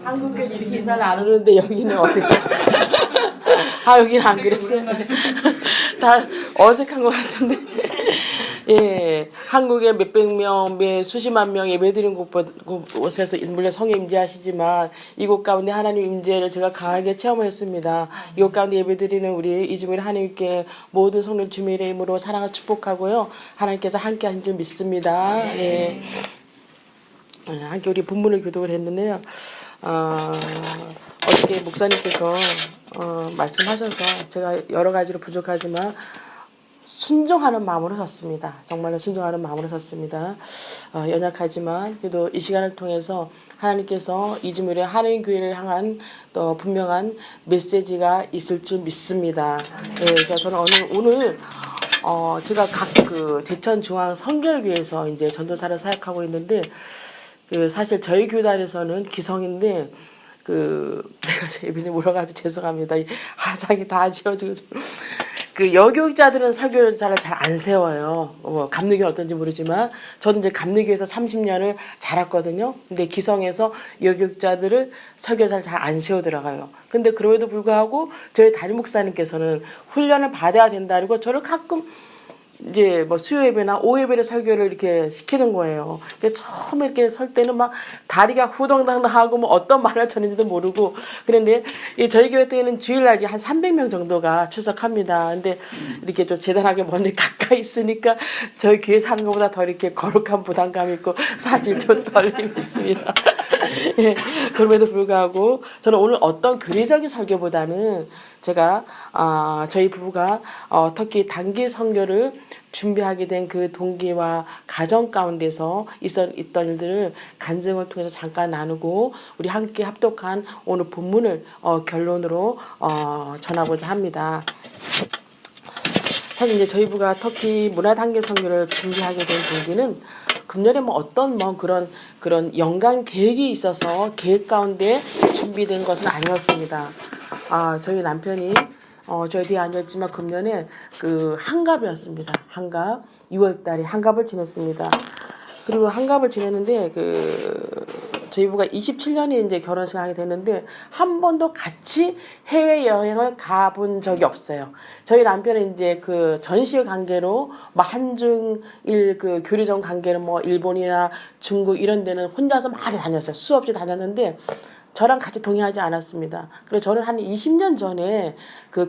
한국에 이렇게 인사를 안 하는데 여기는 어떻게? 아 여기는 안 그랬어요. 다 어색한 것 같은데. 예, 한국에 몇백 명, 수십만 명 예배드린 곳에서 물론 성령 임재하시지만 이곳 가운데 하나님 임재를 제가 강하게 체험했습니다. 이곳 가운데 예배드리는 우리 이주일 하나님께 모든 성령 주님의 이름으로 사랑을 축복하고요. 하나님께서 함께하신 줄 믿습니다. 예. 함께 우리 본문을 교독을 했는데요. 어저께 목사님께서 말씀하셔서 제가 여러 가지로 부족하지만 순종하는 마음으로 섰습니다. 정말로 순종하는 마음으로 섰습니다. 연약하지만 그래도 이 시간을 통해서 하나님께서 이주일의 하나님 교회를 향한 또 분명한 메시지가 있을 줄 믿습니다. 네, 그래서 저는 오늘 제가 각 그 제천 중앙 성결교회에서 이제 전도사를 사역하고 있는데 사실 저희 교단에서는 기성인데 제가 예비님 물어가지고 죄송합니다. 이 화장이 다 지워지고 여교육자들은 설교자를 잘 안 세워요. 감리교는 어떤지 모르지만 저도 이제 감리교에서 30년을 자랐거든요. 근데 기성에서 여교육자들을 설교자를 잘 안 세워 들어가요. 근데 그럼에도 불구하고 저희 담임 목사님께서는 훈련을 받아야 된다고 저를 가끔 이제 뭐 수요 예배나 오후 예배를 설교를 이렇게 시키는 거예요. 처음에 이렇게 설 때는 막 다리가 후덩당당하고 뭐 어떤 말을 전는지도 모르고 그런데 저희 교회 때는 주일날 한 300명 정도가 출석합니다. 근데 이렇게 좀 재단하게 멀리 가까이 있으니까 저희 교회 사는 것보다 더 이렇게 거룩한 부담감이 있고 사실 좀 떨림이 있습니다. 예, 그럼에도 불구하고 저는 오늘 어떤 교리적인 설교보다는 제가 저희 부부가 특히 단기 선교를 준비하게 된 그 동기와 가정 가운데서 있던 일들을 간증을 통해서 잠깐 나누고 우리 함께 합독한 오늘 본문을 결론으로 전하고자 합니다. 사실 이제 저희 부부가 터키 문화 단계 선교를 준비하게 된 동기는 금년에 뭐 어떤 그런 연간 계획이 있어서 계획 가운데 준비된 것은 아니었습니다. 저희 남편이 저희 뒤에 앉았지만 금년에 한갑이었습니다. 한갑 6월달에 한갑을 지냈습니다. 그리고 한갑을 지냈는데 저희 부부가 27년에 이제 결혼식을 하게 됐는데 한 번도 같이 해외 여행을 가본 적이 없어요. 저희 남편은 이제 전시회 관계로 뭐 한중일 교류적 관계로 뭐 일본이나 중국 이런 데는 혼자서 많이 다녔어요. 수없이 다녔는데 저랑 같이 동행하지 않았습니다. 그래서 저는 한 20년 전에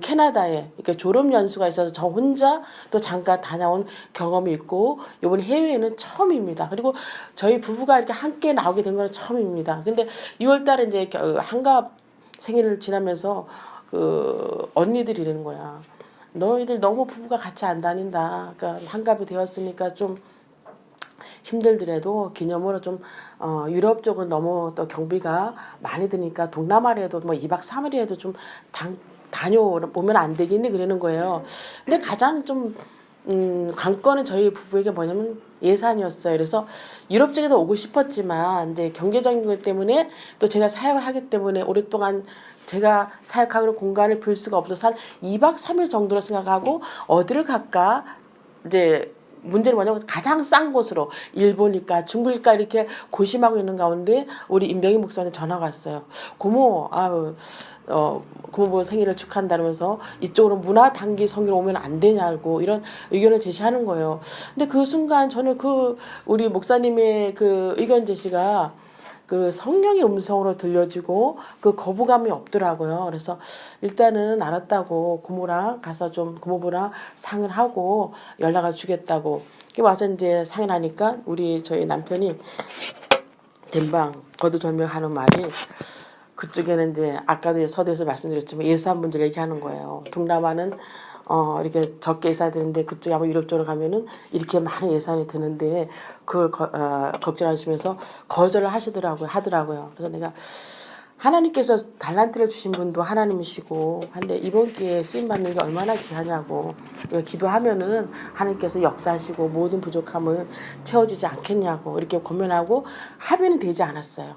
캐나다에 이렇게 졸업 연수가 있어서 저 혼자 또 잠깐 다녀온 경험이 있고 이번 해외에는 처음입니다. 그리고 저희 부부가 이렇게 함께 나오게 된 건 처음입니다. 근데 6월달에 이제 한갑 생일을 지나면서 언니들이 이러는 거야. 너희들 너무 부부가 같이 안 다닌다. 그러니까 한갑이 되었으니까 좀 힘들더라도 기념으로 좀 유럽 쪽은 너무 또 경비가 많이 드니까 동남아에도 뭐 2박 3일이라도 좀 다녀오면 안 되겠니 그러는 거예요. 근데 가장 좀 관건은 저희 부부에게 뭐냐면 예산이었어요. 그래서 유럽 쪽에도 오고 싶었지만 이제 경제적인 것 때문에 또 제가 사역을 하기 때문에 오랫동안 제가 사역하는 공간을 빌 수가 없어서 한 2박 3일 정도로 생각하고 어디를 갈까 이제 문제는 뭐냐면 가장 싼 곳으로 일본일까 중국일까 이렇게 고심하고 있는 가운데 우리 임병희 목사한테 전화가 왔어요. 고모 고모부 생일을 축하한다면서 이쪽으로 문화 단기 선교로 오면 안 되냐고 이런 의견을 제시하는 거예요. 근데 그 순간 저는 우리 목사님의 의견 제시가 성령의 음성으로 들려지고 거부감이 없더라고요. 그래서 일단은 알았다고 고모랑 가서 좀 고모부랑 상을 하고 연락을 주겠다고. 와서 이제 상을 하니까 저희 남편이 dem방 거두절명하는 말이 그쪽에는 이제 아까도 서두에서 말씀드렸지만 예산 문제를 얘기하는 거예요. 동남아는 이렇게 적게 예산이 드는데 그쪽에 아마 유럽 쪽으로 가면은 이렇게 많은 예산이 드는데 그걸 걱정하시면서 거절을 하더라고요. 그래서 내가 하나님께서 달란트를 주신 분도 하나님이시고 한데 이번 기회에 쓰임 받는 게 얼마나 귀하냐고 기도하면은 하나님께서 역사하시고 모든 부족함을 채워주지 않겠냐고 이렇게 고민하고 합의는 되지 않았어요.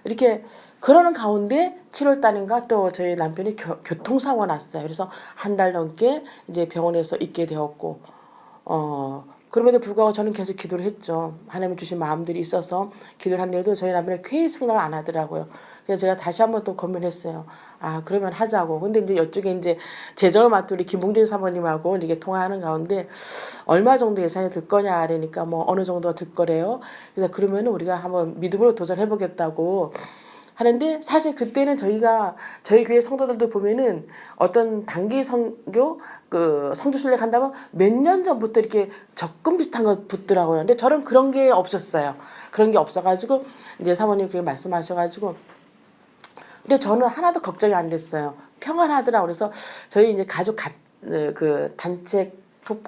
이렇게 그러는 가운데 7월 달인가 또 저희 남편이 교통사고가 났어요. 그래서 한 달 넘게 이제 병원에서 있게 되었고 그럼에도 불구하고 저는 계속 기도를 했죠. 하나님 주신 마음들이 있어서 기도를 한데도 저희 남편이 괜히 생각을 안 하더라고요. 그래서 제가 다시 한번 또 고민했어요. 아, 그러면 하자고. 근데 이제 이쪽에 이제 재정을 맡은 우리 김봉진 사모님하고 이렇게 통화하는 가운데 얼마 정도 예산이 들 거냐 그러니까 뭐 어느 정도가 들 거래요. 그래서 그러면 우리가 한번 믿음으로 도전해 보겠다고 하는데, 사실 그때는 저희 교회 성도들도 보면은 어떤 단기 선교 그 성주순례 간다면 몇 년 전부터 이렇게 적금 비슷한 거 붙더라고요. 근데 저는 그런 게 없었어요. 그런 게 없어가지고 이제 사모님 그렇게 말씀하셔가지고, 근데 저는 하나도 걱정이 안 됐어요. 평안하더라고요. 그래서 저희 이제 그 단체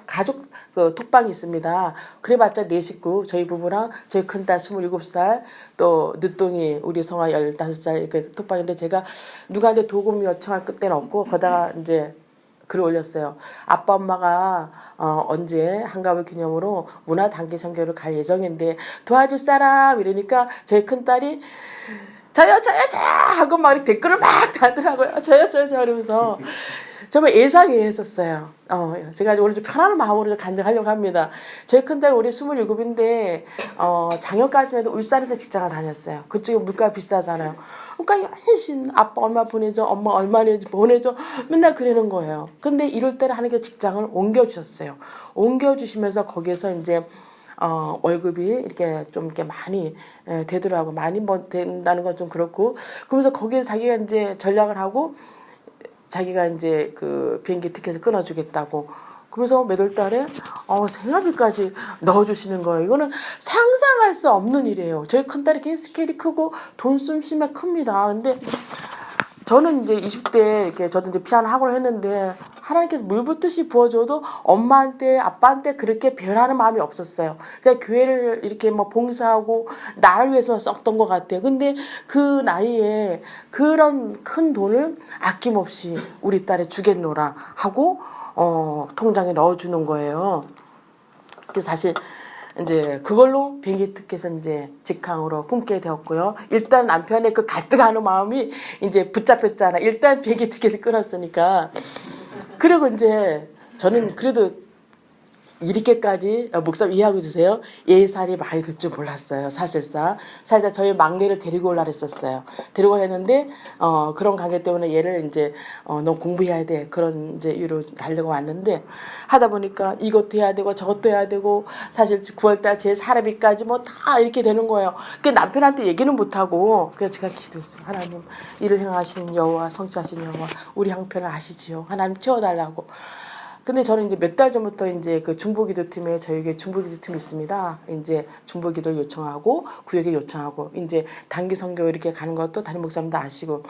가족 그 톡방이 있습니다. 그래봤자 4식구, 저희 부부랑 저희 큰딸 27살, 또 늦둥이 우리 성아 15살 그 톡방인데, 제가 누구한테 도움 요청할 때는 없고 거기다가 이제 글을 올렸어요. 아빠 엄마가 언제 한가위 기념으로 문화 단기 선교를 갈 예정인데 도와줄 사람 이러니까 저희 큰딸이 저요 하고 막 댓글을 막 달더라고요. 저요 이러면서 정말 예상외 했었어요. 제가 오늘 좀 편안한 마음으로 간증하려고 합니다. 저희 큰딸 올해 27인데 작년까지만 해도 울산에서 직장을 다녔어요. 그쪽에 물가 비싸잖아요. 그러니까 현신 아빠 얼마 보내줘, 엄마 얼마 보내줘, 맨날 그러는 거예요. 근데 이럴 때는 하나님께 직장을 옮겨주셨어요. 옮겨주시면서 거기에서 이제 월급이 이렇게 좀 이렇게 많이 되더라고. 많이 뭐 된다는 건 좀 그렇고, 그러면서 거기에 자기가 이제 전략을 하고 자기가 이제 그 비행기 티켓을 끊어주겠다고. 그래서 매달 달에 생활비까지 넣어주시는 거예요. 이거는 상상할 수 없는 일이에요. 저희 큰딸이 굉장히 스케일이 크고 돈 씀씀이 큽니다. 근데 저는 이제 20대 이렇게 저도 이제 피아노 학원을 했는데 하나님께서 물 붓듯이 부어줘도 엄마한테 아빠한테 그렇게 배려하는 마음이 없었어요. 그냥 교회를 이렇게 뭐 봉사하고 나를 위해서 썼던 것 같아요. 근데 그 나이에 그런 큰 돈을 아낌없이 우리 딸에 주겠노라 하고 통장에 넣어주는 거예요. 그래서 사실 이제 그걸로 비행기 티켓은 이제 직항으로 끊게 되었고요. 일단 남편의 그 갈등하는 마음이 이제 붙잡혔잖아. 일단 비행기 티켓을 끊었으니까. 그리고 이제 저는 그래도 이렇게까지 목사님 이해하고 주세요. 예산이 많이 들 줄 몰랐어요. 사실상 저희 막내를 데리고 올라 그랬었어요. 데리고 했는데 그런 관계 때문에 얘를 이제 너 공부해야 돼, 그런 이제 이유로 달려고 왔는데, 하다 보니까 이것도 해야 되고 저것도 해야 되고, 사실 9월달 제 사례비까지 뭐 다 이렇게 되는 거예요. 그 남편한테 얘기는 못 하고, 그래서 제가 기도했어요. 하나님, 일을 행하시는 여호와, 성취하시는 여호와, 우리 형편을 아시지요. 하나님 채워달라고. 근데 저는 이제 몇 달 전부터 이제 그 중보기도팀에, 저희에게 중보기도팀이 있습니다. 이제 중보기도를 요청하고 구역에 요청하고 이제 단기 선교 이렇게 가는 것도 담임 목사님도 아시고,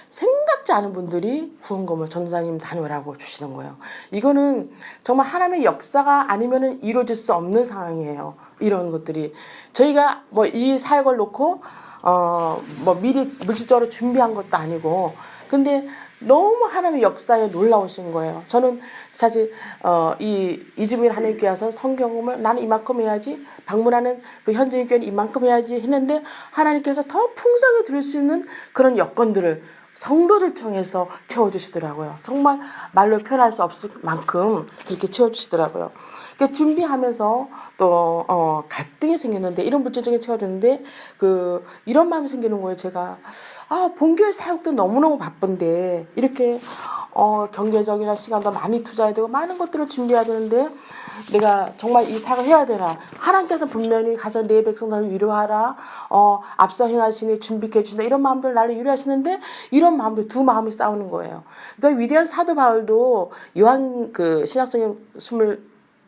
생각지 않은 분들이 후원금을 전도사님 다녀오라고 주시는 거예요. 이거는 정말 하나님의 역사가 아니면은 이루어질 수 없는 상황이에요. 이런 것들이 저희가 뭐 이 사역을 놓고 뭐 미리 물질적으로 준비한 것도 아니고, 근데 너무 하나님의 역사에 놀라우신 거예요. 저는 사실 이주민 하나님께 와서 성경을 나는 이만큼 해야지, 방문하는 그 현지인 교회는 이만큼 해야지 했는데, 하나님께서 더 풍성히 드릴 수 있는 그런 여건들을 성도들 통해서 채워주시더라고요. 정말 말로 표현할 수 없을 만큼 이렇게 채워주시더라고요. 그러니까 준비하면서 또 갈등이 생겼는데, 이런 물질적인 채워졌는데 이런 마음이 생기는 거예요. 제가 본교회 사역도 너무너무 바쁜데 이렇게 경제적이나 시간도 많이 투자해야 되고 많은 것들을 준비해야 되는데, 내가 정말 이 사역을 해야 되나? 하나님께서 분명히 가서 내 백성들을 위로하라, 앞서 행하시니 준비해 주신다, 이런 마음들 나를 위로하시는데, 이런 마음들, 두 마음이 싸우는 거예요. 그러니까 위대한 사도 바울도 요한 그 신약성경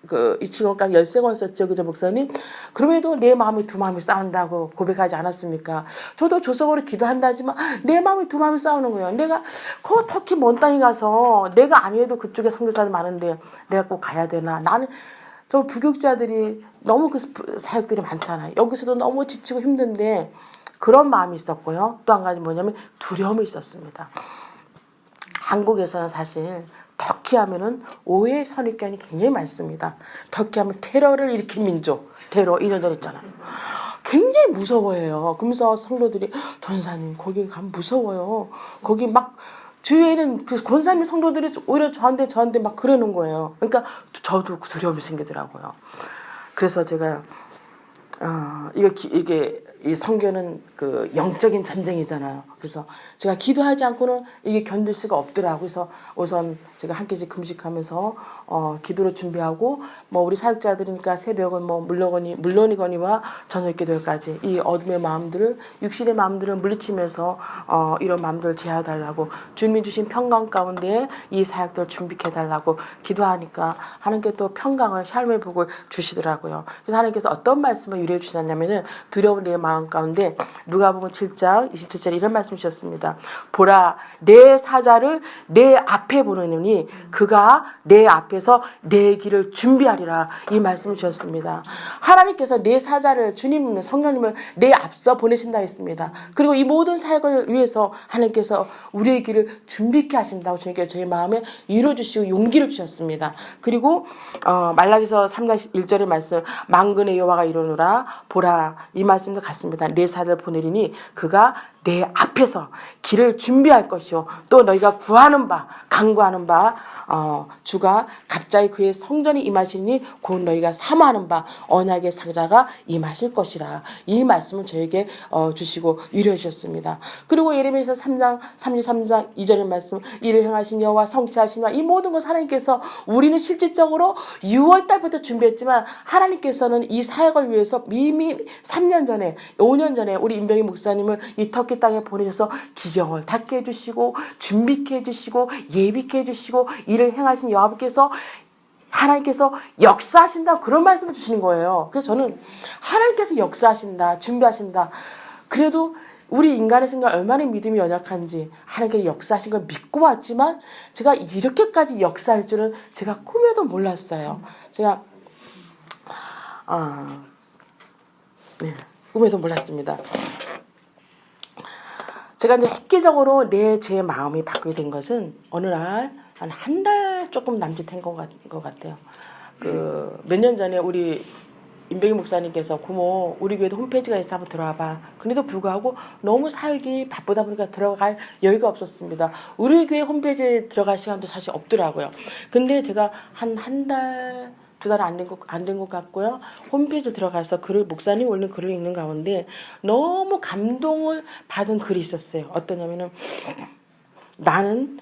27권까지 13권 썼죠. 그죠, 목사님? 그럼에도 내 마음이 두 마음이 싸운다고 고백하지 않았습니까? 저도 조석으로 기도한다지만 내 마음이 두 마음이 싸우는 거예요. 내가 그 터키 먼 땅에 가서 내가 아니어도 그쪽에 선교사들 많은데 내가 꼭 가야 되나? 나는 저 부교육자들이 너무 그 사역들이 많잖아요. 여기서도 너무 지치고 힘든데, 그런 마음이 있었고요. 또 한 가지 뭐냐면 두려움이 있었습니다. 한국에서는 사실 터키 하면은 오해의 선입견이 굉장히 많습니다. 터키 하면 테러를 일으킨 민족, 테러 이런 데 있잖아요. 굉장히 무서워해요. 그러면서 성도들이 전사님 거기 가면 무서워요. 거기 막 주위에는 그 권사님 성도들이 오히려 저한테 막 그러는 거예요. 그러니까 저도 두려움이 생기더라고요. 그래서 제가 이게 이 선교는 그 영적인 전쟁이잖아요. 그래서 제가 기도하지 않고는 이게 견딜 수가 없더라고요. 그래서 우선 제가 한 끼씩 금식하면서 기도로 준비하고 뭐 우리 사역자들이니까 새벽은 뭐 물론이거니와 저녁 기도까지 이 어둠의 마음들을 육신의 마음들을 물리치면서 이런 마음들을 제어해달라고 주님이 주신 평강 가운데 이 사역들을 준비해달라고 기도하니까 하나님께 또 평강을 샬롬의 복을 주시더라고요. 그래서 하나님께서 어떤 말씀을 유래해 주셨냐면은 두려운 내 마음 가운데 누가복음 7장 27절에 이런 말씀 주셨습니다. 보라 내 사자를 내 앞에 보내느니 그가 내 앞에서 내 길을 준비하리라 이 말씀을 주셨습니다. 하나님께서 내 사자를 주님을 성령님을 내 앞서 보내신다 했습니다. 그리고 이 모든 사역을 위해서 하나님께서 우리의 길을 준비케 하신다고 주님께서 저희 마음에 위로 주시고 용기를 주셨습니다. 그리고 말라기서 3장 1절의 말씀 만군의 여호와가 이르노라 보라 이 말씀도 같습니다. 내 사자를 보내리니 그가 내 앞에서 길을 준비할 것이요 또 너희가 구하는 바 간구하는 바 주가 갑자기 그의 성전이 임하시니 곧 너희가 사모하는 바 언약의 상자가 임하실 것이라 이 말씀을 저에게 주시고 위로해 주셨습니다. 그리고 예레미야서 3장 33장 2절의 말씀 이를 행하신 여호와 성취하신 이 모든 것 하나님께서 우리는 실질적으로 6월 달부터 준비했지만 하나님께서는 이 사역을 위해서 이미 3년 전에 5년 전에 우리 임병희 목사님을 이 터키 땅에 보내셔서 기경을 닦게 해주시고 준비케 해주시고 예비케 해주시고 이를 행하신 여호와께서 하나님께서 역사하신다 그런 말씀을 주시는 거예요. 그래서 저는 하나님께서 역사하신다 준비하신다 그래도 우리 인간의 생각 얼마나 믿음이 연약한지 하나님께서 역사하신 걸 믿고 왔지만 제가 이렇게까지 역사할 줄은 제가 꿈에도 몰랐어요. 제가 꿈에도 몰랐습니다. 제가 이제 획기적으로 제 마음이 바뀌게 된 것은 어느 날 한 달 조금 남짓한 것 같아요. 몇 년 전에 우리 임병희 목사님께서 고모 우리 교회도 홈페이지가 있어 한번 들어와봐. 그래도 불구하고 너무 사역이 바쁘다 보니까 들어갈 여유가 없었습니다. 우리 교회 홈페이지에 들어갈 시간도 사실 없더라고요. 근데 제가 한 달, 2달 안 된 것 같고요. 홈페이지에 들어가서 목사님 올린 글을 읽는 가운데 너무 감동을 받은 글이 있었어요. 어떠냐면은 나는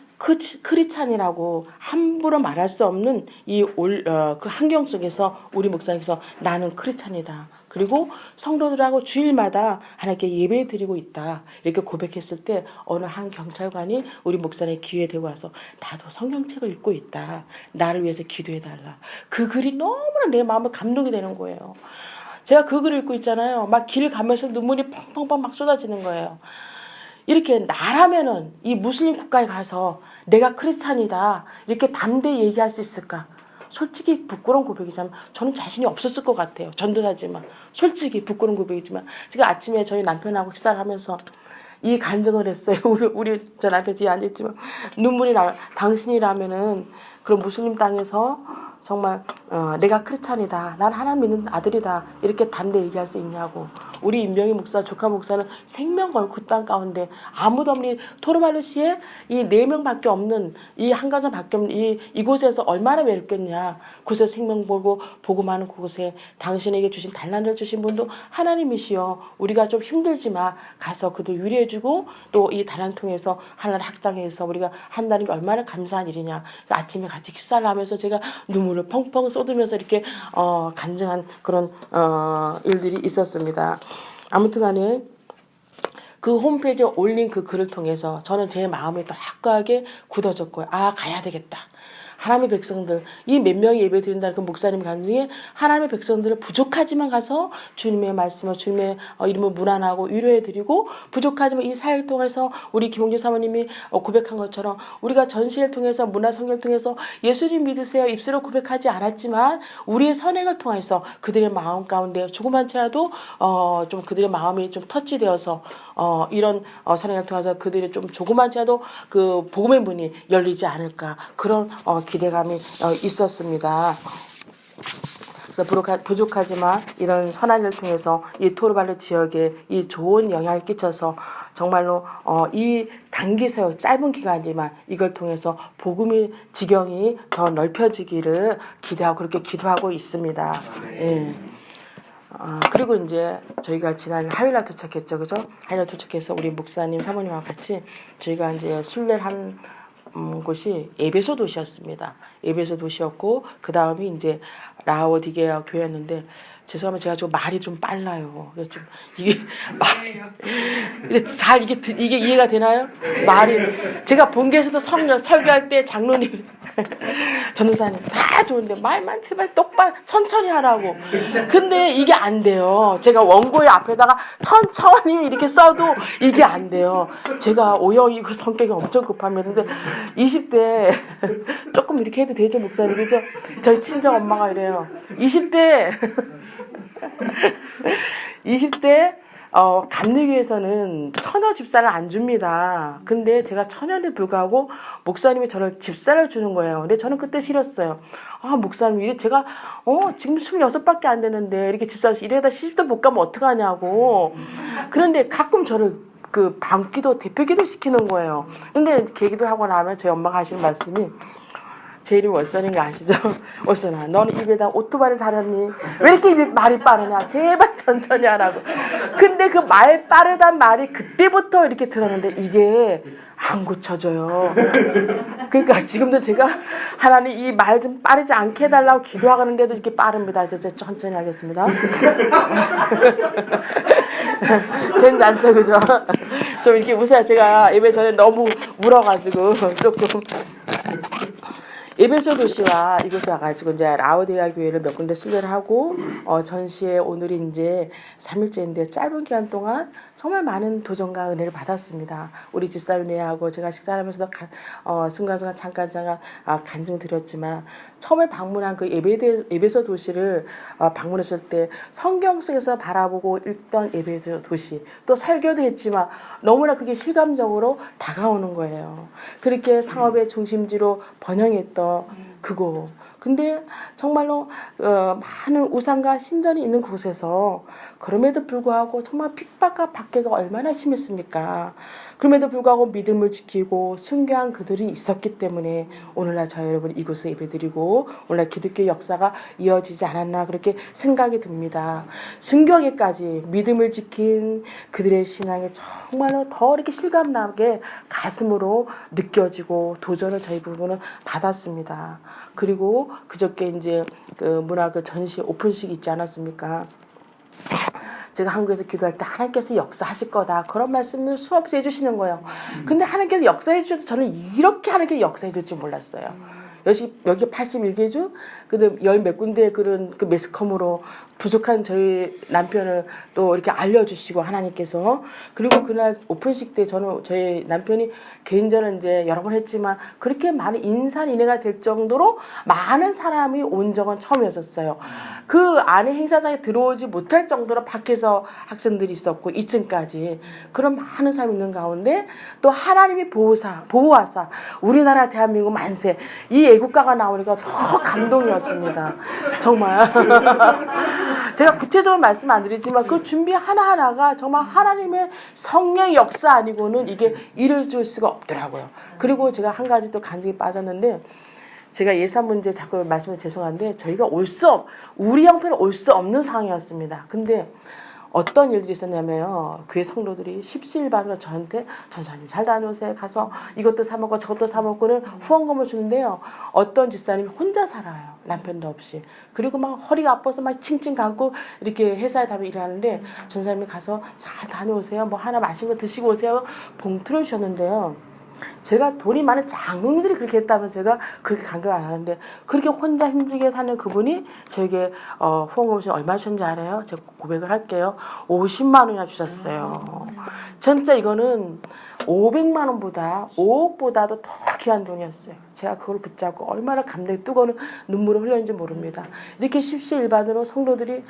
크리스찬이라고 함부로 말할 수 없는 그 환경 속에서 우리 목사님께서 나는 크리스찬이다. 그리고 성도들하고 주일마다 하나님께 예배 드리고 있다. 이렇게 고백했을 때 어느 한 경찰관이 우리 목사님 기회에 대고 와서 나도 성경책을 읽고 있다. 나를 위해서 기도해달라. 그 글이 너무나 내 마음에 감동이 되는 거예요. 제가 그 글을 읽고 있잖아요. 막 길 가면서 눈물이 펑펑펑 막 쏟아지는 거예요. 이렇게 나라면은 이 무슬림 국가에 가서 내가 크리스찬이다 이렇게 담대히 얘기할 수 있을까? 솔직히 부끄러운 고백이지만 저는 자신이 없었을 것 같아요. 전도사지만 솔직히 부끄러운 고백이지만 제가 아침에 저희 남편하고 식사를 하면서 이 간증을 했어요. 우리 저 남편 뒤에 앉아있지만 눈물이 나. 당신이라면은 그런 무슬림 땅에서 정말 내가 크리스찬이다. 난 하나님 믿는 아들이다. 이렇게 담대히 얘기할 수 있냐고. 우리 임병희 목사, 조카 목사는 생명 걸고 그 땅 가운데 아무도 없는 토르마르시에 이 4명밖에 없는 이 한가정밖에 없는 이곳에서 얼마나 외롭겠냐. 그곳에 생명 걸고 복음하는 그곳에 당신에게 주신 단란을 주신 분도 하나님이시여. 우리가 좀 힘들지만 가서 그들 위로해주고 또 이 단란 통해서 하나님 학당에서 우리가 한다는 게 얼마나 감사한 일이냐. 아침에 같이 식사를 하면서 제가 눈물을 펑펑 쏟으면서 이렇게 간증한 그런 일들이 있었습니다. 아무튼 간에 그 홈페이지에 올린 그 글을 통해서 저는 제 마음이 또 확고하게 굳어졌고요. 가야 되겠다. 하나님의 백성들, 이 몇 명이 예배 드린다는 그 목사님 간증에 하나님의 백성들을 부족하지만 가서 주님의 말씀을 주님의 이름을 문안하고 위로해드리고 부족하지만 이 사역을 통해서 우리 김홍재 사모님이 고백한 것처럼 우리가 전시회를 통해서 문화성경을 통해서 예수님 믿으세요 입술로 고백하지 않았지만 우리의 선행을 통해서 그들의 마음 가운데 조그만치라도 좀 그들의 마음이 좀 터치되어서 이런 선행을 통해서 그들이 좀 조그만치라도 그 복음의 문이 열리지 않을까 그런 기대감이 있었습니다. 그래서 부족하지만 이런 선한 일을 통해서 이 토르발루 지역에 이 좋은 영향을 끼쳐서 정말로 이 단기 사역 짧은 기간이지만 이걸 통해서 복음의 지경이 더 넓혀지기를 기대하고 그렇게 기도하고 있습니다. 예. 그리고 이제 저희가 지난 화요일날 도착했죠, 그죠? 화요일날 도착해서 우리 목사님 사모님과 같이 저희가 이제 순례를 한 곳이 에베소 도시였습니다. 에베소 도시였고 그 다음이 이제 라오디게아 교회였는데 죄송하면 제가 좀 말이 좀 빨라요. 좀 이게 말이 잘 이게 이해가 되나요? 말이 제가 본교에서도 설교할 때 장로님 전도사님 다 좋은데 말만 제발 똑바로 천천히 하라고. 근데 이게 안 돼요. 제가 원고의 앞에다가 천천히 이렇게 써도 이게 안 돼요. 제가 오형이고 성격이 엄청 급합니다. 근데 20대 조금 이렇게 해도 되죠, 목사님, 그죠? 저희 친정 엄마가 이래요. 20대 감리교에서는 처녀 집사를 안 줍니다. 근데 제가 처녀인데 불구하고 목사님이 저를 집사를 주는 거예요. 근데 저는 그때 싫었어요. 목사님, 이래 제가 지금 26밖에 안 되는데 이렇게 집사 이래다 시집도 못 가면 어떡하냐고. 그런데 가끔 저를 그 밤기도 대표기도 시키는 거예요. 근데 계기도 하고 나면 저희 엄마가 하시는 말씀이 제 이름이 월선인 거 아시죠? 월선아, 너는 입에다 오토바이를 달았니? 왜 이렇게 입이 말이 빠르냐? 제발 천천히 하라고. 근데 그 말 빠르단 말이 그때부터 이렇게 들었는데 이게 안 고쳐져요. 그러니까 지금도 제가 하나님 이 말 좀 빠르지 않게 해달라고 기도하는데도 이렇게 빠릅니다. 이제 천천히 하겠습니다. 괜찮죠, 그죠? 좀 이렇게 웃어야 제가 입에 전에 너무 울어가지고 조금. 에베소 도시와 이곳에 와가지고 이제 라오디게아 교회를 몇 군데 순례를 하고 전시회 오늘이 이제 3일째인데 짧은 기간 동안 정말 많은 도전과 은혜를 받았습니다. 우리 집사님하고 제가 식사하면서도 순간순간 잠깐 간증 드렸지만 처음에 방문한 그 에베소 도시를 방문했을 때 성경 속에서 바라보고 읽던 에베소 도시 또 설교도 했지만 너무나 그게 실감적으로 다가오는 거예요. 그렇게 상업의 중심지로 번영했던 그거. 근데 정말로 많은 우상과 신전이 있는 곳에서 그럼에도 불구하고 정말 핍박과 박해가 얼마나 심했습니까? 그럼에도 불구하고 믿음을 지키고 순교한 그들이 있었기 때문에 오늘날 저 여러분 이곳에 예배드리고 오늘날 기독교 역사가 이어지지 않았나 그렇게 생각이 듭니다. 순교하기까지 믿음을 지킨 그들의 신앙이 정말로 더 이렇게 실감나게 가슴으로 느껴지고 도전을 저희 부부는 받았습니다. 그리고 그저께 이제 그 문화 그 전시 오픈식 있지 않았습니까? 제가 한국에서 기도할 때 하나님께서 역사하실 거다 그런 말씀을 수없이 해주시는 거예요. 근데 하나님께서 역사해 주셔도 저는 이렇게 하나님께서 역사해 줄 줄 몰랐어요. 여기 81개주 근데 열 몇 군데 그런 그 매스컴으로 부족한 저희 남편을 또 이렇게 알려주시고 하나님께서 그리고 그날 오픈식 때 저는 저희 남편이 개인전은 이제 여러 번 했지만 그렇게 많은 인산인해가 될 정도로 많은 사람이 온 적은 처음이었어요. 그 안에 행사장에 들어오지 못할 정도로 밖에서 학생들이 있었고 2층까지 그런 많은 사람이 있는 가운데 또 하나님이 보호하사 우리나라 대한민국 만세 이 애국가가 나오니까 더 감동이었습니다. 정말 제가 구체적으로 말씀 안 드리지만 그 준비 하나하나가 정말 하나님의 성령의 역사 아니고는 이게 이루어질 수가 없더라고요. 그리고 제가 한 가지 또 간증이 빠졌는데 제가 예산 문제 자꾸 말씀해 죄송한데 저희가 우리 형편은 올 수 없는 상황이었습니다. 근데 어떤 일들이 있었냐면요. 교회 성도들이 십시일반으로 저한테 전사님 잘 다녀오세요. 가서 이것도 사 먹고 저것도 사 먹고는 후원금을 주는데요. 어떤 집사님이 혼자 살아요. 남편도 없이. 그리고 막 허리가 아파서 막 칭칭 감고 이렇게 회사에 다니며 일하는데 전사님이 가서 잘 다녀오세요. 뭐 하나 맛있는 거 드시고 오세요. 봉투를 주셨는데요. 제가 돈이 많은 장로님들이 그렇게 했다면 제가 그렇게 간격 안 하는데 그렇게 혼자 힘들게 사는 그분이 저에게 후원금을 얼마 주셨는지 알아요? 제가 고백을 할게요. 50만 원이나 주셨어요. 진짜 이거는 500만 원보다 5억보다도 더 귀한 돈이었어요. 제가 그걸 붙잡고 얼마나 감동이 뜨거운 눈물을 흘렸는지 모릅니다. 이렇게 십시일반으로 성도들이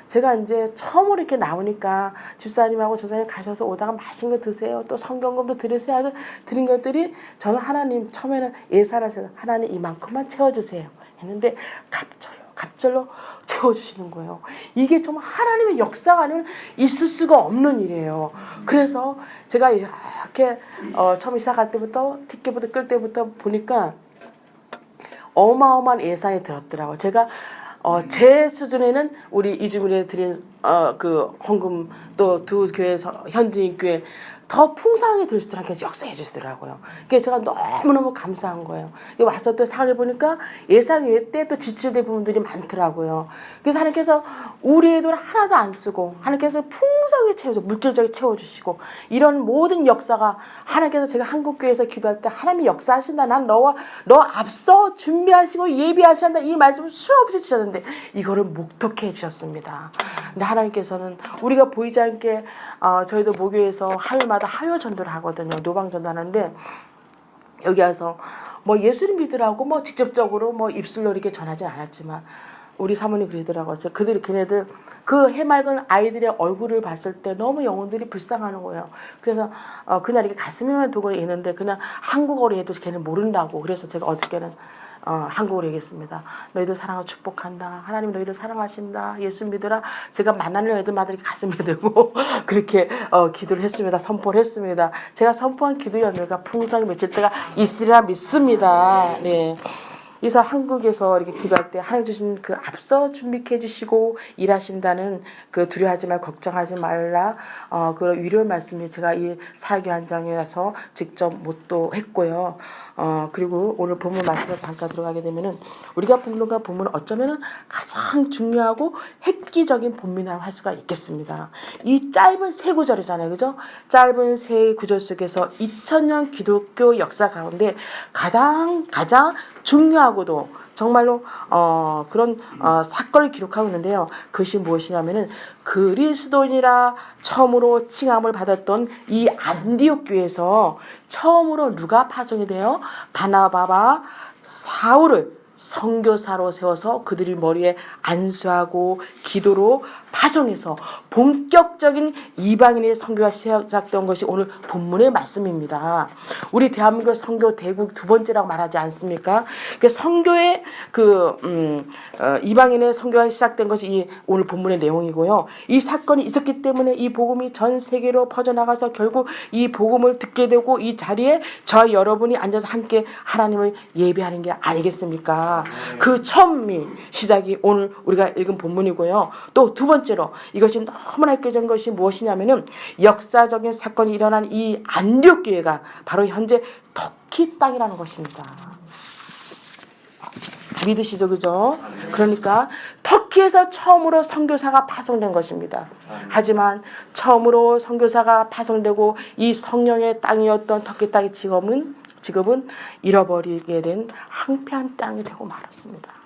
제가 이제 처음으로 이렇게 나오니까 집사님하고 조사님 가셔서 오다가 맛있는 거 드세요. 또 성경금도 드리세요. 해서 드린 것들이 저는 하나님 처음에는 예산을 해서 하나님 이만큼만 채워주세요 했는데 갑절로 채워주시는 거예요. 이게 좀 하나님의 역사가 아니면 있을 수가 없는 일이에요. 그래서 제가 이렇게 처음 시작할 때부터 티켓부터 끌 때부터 보니까 어마어마한 예산이 들었더라고요. 제가 제 수준에는 우리 이주민에 드린 그 헌금 또 두 교회에서 현지인 교회 더 풍성하게 들으시더라고요. 역사해 주시더라고요. 그게 제가 너무너무 감사한 거예요. 와서 또 상을 보니까 예상 외 때 또 지출된 부분들이 많더라고요. 그래서 하나님께서 우리의 돈 하나도 안 쓰고 하나님께서 풍성하게 채워줘 물질적으로 채워주시고 이런 모든 역사가 하나님께서 제가 한국교회에서 기도할 때 하나님이 역사하신다. 난 너 앞서 준비하시고 예비하신다. 이 말씀을 수없이 주셨는데 이거를 목독해 주셨습니다. 근데 하나님께서는 우리가 보이지 않게 저희도 모교에서 하루마다 하요 전도를 하거든요. 노방 전도하는데 여기 와서 뭐 예수를 믿으라고 뭐 직접적으로 뭐 입술로 이렇게 전하지 않았지만 우리 사모님 그러더라고요. 걔네들 그 해맑은 아이들의 얼굴을 봤을 때 너무 영혼들이 불쌍하는 거예요. 그래서 그냥 이렇게 가슴에만 두고 있는데 그냥 한국어로 해도 걔는 모른다고. 그래서 제가 어저께는 한국어로 얘기했습니다. 너희들 사랑을 축복한다. 하나님 너희들 사랑하신다. 예수 믿으라. 제가 만나는 애들마다 이렇게 가슴에 들고 그렇게 기도를 했습니다. 선포를 했습니다. 제가 선포한 기도 열매가 풍성히 맺힐 때가 있으리라 믿습니다. 네. 그래서 한국에서 이렇게 기도할 때 하나님 주신 그 앞서 준비해 주시고 일하신다는 그 두려워하지 말고 걱정하지 말라 그런 위로의 말씀이 제가 이 사역의 현장에 와서 직접 묵도했고요. 그리고 오늘 본문 말씀에 잠깐 들어가게 되면은 우리가 본문과 본문은 어쩌면은 가장 중요하고 획기적인 본문이라고 할 수가 있겠습니다. 이 짧은 세 구절이잖아요, 그죠? 짧은 세 구절 속에서 2000년 기독교 역사 가운데 가장 중요하고도 정말로 그런 사건을 기록하고 있는데요. 그것이 무엇이냐면은 그리스도인이라 처음으로 칭함을 받았던 이 안디옥 교회에서 처음으로 누가 파송이 돼요? 바나바와 사울을 선교사로 세워서 그들이 머리에 안수하고 기도로 파송해서 본격적인 이방인의 선교가 시작된 것이 오늘 본문의 말씀입니다. 우리 대한민국 선교 대국 두 번째라고 말하지 않습니까? 그 선교의 이방인의 선교가 시작된 것이 이 오늘 본문의 내용이고요. 이 사건이 있었기 때문에 이 복음이 전 세계로 퍼져나가서 결국 이 복음을 듣게 되고 이 자리에 저희 여러분이 앉아서 함께 하나님을 예배하는 게 아니겠습니까? 그 처음이 시작이 오늘 우리가 읽은 본문이고요. 또 두 번째로 이것이 너무나 획기적인 것이 무엇이냐면은 역사적인 사건이 일어난 이 안디옥 교회가 바로 현재 터키 땅이라는 것입니다. 믿으시죠, 그죠? 그러니까 터키에서 처음으로 선교사가 파송된 것입니다. 하지만 처음으로 선교사가 파송되고 이 성령의 땅이었던 터키 땅의 지금은 잃어버리게 된 황폐한 땅이 되고 말았습니다.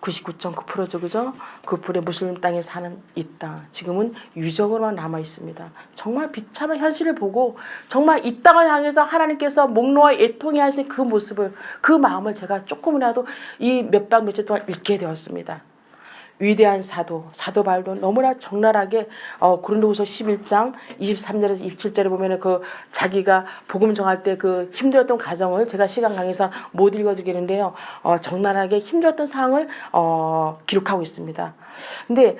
99.9%죠, 그죠? 그풀의 무슬림 땅에 사는 이 땅, 지금은 유적으로만 남아 있습니다. 정말 비참한 현실을 보고 정말 이 땅을 향해서 하나님께서 목 놓아 애통해 하신 그 모습을, 그 마음을 제가 조금이라도 이 며칠 동안 읽게 되었습니다. 위대한 사도 바울도 너무나 적나라하게 고린도후서 11장 23절에서 27절에 보면은 그 자기가 복음 정할 때 그 힘들었던 과정을 제가 시간 강의에서 못 읽어드리겠는데요. 적나라하게 힘들었던 상황을 기록하고 있습니다. 근데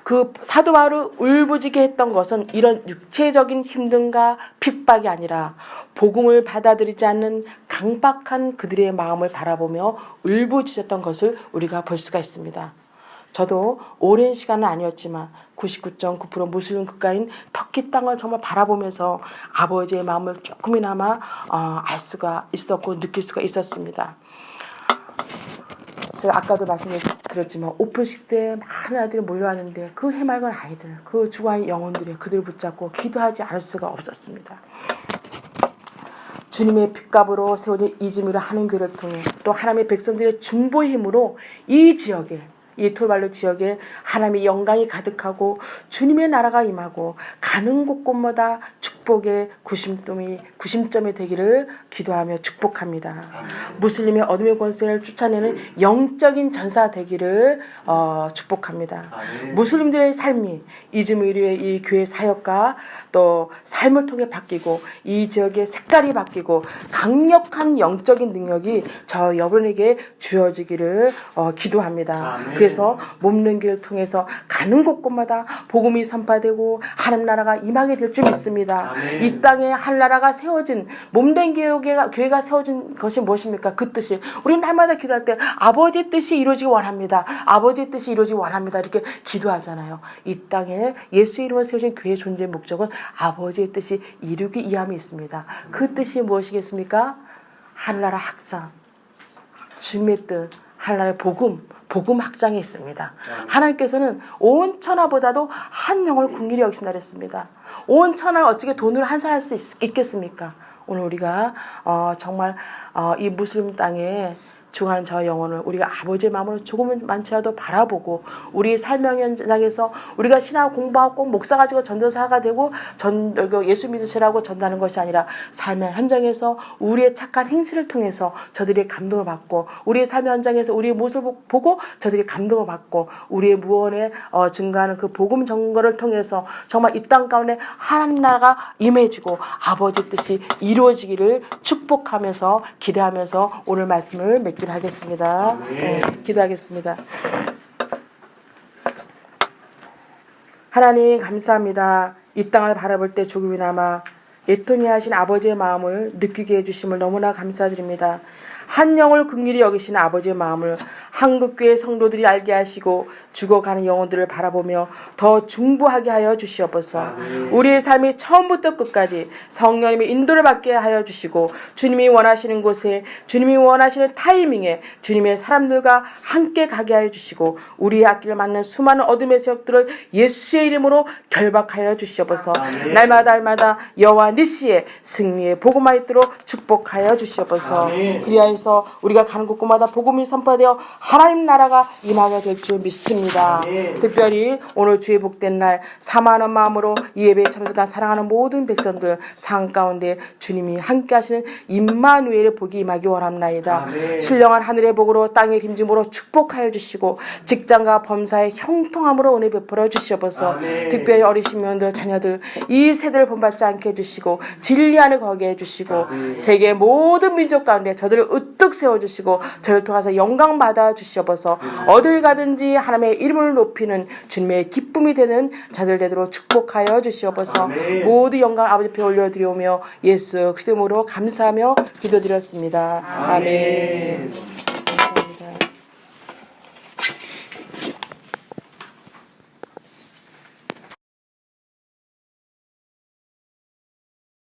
그 사도 바울을 울부짖게 했던 것은 이런 육체적인 힘듦과 핍박이 아니라 복음을 받아들이지 않는 강박한 그들의 마음을 바라보며 울부짖었던 것을 우리가 볼 수가 있습니다. 저도 오랜 시간은 아니었지만 99.9% 무슬림 국가인 터키 땅을 정말 바라보면서 아버지의 마음을 조금이나마 알 수가 있었고 느낄 수가 있었습니다. 제가 아까도 말씀드렸지만 오픈식 때 많은 아이들이 몰려왔는데 그 해맑은 아이들, 그 죽어가는 영혼들이 그들을 붙잡고 기도하지 않을 수가 없었습니다. 주님의 핏값으로 세워진 이즈미르 하는 교회를 통해 또 하나님의 백성들의 중보의 힘으로 이 지역에 이 톨발루 지역에 하나님의 영광이 가득하고 주님의 나라가 임하고 가는 곳곳마다 축복의 구심점이 되기를 기도하며 축복합니다. 무슬림의 어둠의 권세를 쫓아내는 영적인 전사 되기를 축복합니다. 무슬림들의 삶이 이즈미르의 이 교회 사역과 또 삶을 통해 바뀌고 이 지역의 색깔이 바뀌고 강력한 영적인 능력이 저 여러분에게 주어지기를 기도합니다. 그래서 몸는 길을 통해서 가는 곳곳마다 복음이 선포되고 하나님 나라가 임하게 될 줄 믿습니다. 이 땅에 하늘나라가 세워진 몸된 교회가 세워진 것이 무엇입니까? 그 뜻이 우리 날마다 기도할 때 아버지의 뜻이 이루어지기 원합니다. 아버지의 뜻이 이루어지기 원합니다. 이렇게 기도하잖아요. 이 땅에 예수 이름으로 세워진 교회의 존재 목적은 아버지의 뜻이 이루기 위함이 있습니다. 그 뜻이 무엇이겠습니까? 하늘나라 확장, 주님의 뜻, 하늘나라의 복음 확장이 있습니다. 하나님께서는 온 천하보다도 한 영을 긍휼히 여기신다 그랬습니다. 온 천하를 어떻게 돈으로 환산할 수 있겠습니까? 오늘 우리가 정말 이 무슬림 땅에 중한 저 영혼을 우리가 아버지의 마음으로 조금은 많지라도 바라보고 우리 삶의 현장에서 우리가 신학 공부하고 꼭 목사 가지고 전도사가 되고 예수 믿으시라고 전하는 것이 아니라 삶의 현장에서 우리의 착한 행실을 통해서 저들이 감동을 받고 우리의 삶의 현장에서 우리의 모습을 보고 저들이 감동을 받고 우리의 무언에 증가하는 그 복음 전거를 통해서 정말 이 땅 가운데 하나님 나라가 임해지고 아버지 뜻이 이루어지기를 축복하면서 기대하면서 오늘 말씀을 맺기로 하겠습니다. 기도하겠습니다. 하나님 감사합니다. 이 땅을 바라볼 때 조금이나마 애통해 하신 아버지의 마음을 느끼게 해주심을 너무나 감사드립니다. 한 영을 긍휼히 여기시는 아버지의 마음을 한국교회 성도들이 알게 하시고 죽어가는 영혼들을 바라보며 더 중보하게 하여 주시옵소서. 우리의 삶이 처음부터 끝까지 성령님의 인도를 받게 하여 주시고 주님이 원하시는 곳에 주님이 원하시는 타이밍에 주님의 사람들과 함께 가게 하여 주시고 우리의 앞길을 맞는 수많은 어둠의 세력들을 예수의 이름으로 결박하여 주시옵소서. 날마다 여호와 니시의 승리의 복음화 있도록 축복하여 주시옵소서. 그리하여서 우리가 가는 곳곳마다 복음이 선포되어 하나님 나라가 임하게 될 줄 믿습니다. 특별히 오늘 주의 복된 날 사모하는 마음으로 이 예배에 참석한 사랑하는 모든 백성들 상 가운데 주님이 함께 하시는 임마누엘의 복이 임하기 원합나이다. 신령한 하늘의 복으로 땅의 힘짐으로 축복하여 주시고 직장과 범사의 형통함으로 은혜 베풀어 주시옵소서. 특별히 어리신 면들 자녀들 이 세대를 본받지 않게 해주시고 진리 안에 거하게 해주시고 세계 모든 민족 가운데 저들을 으뜩 세워주시고 저를 통해서 영광 받아 주시옵소서. 어딜 가든지 하나님의 이름을 높이는 주님의 기쁨이 되는 자들 되도록 축복하여 주시옵소서. 모두 영광 아버지 앞에 올려드리오며 예수 그리스도 이름으로 감사하며 기도드렸습니다. 아멘.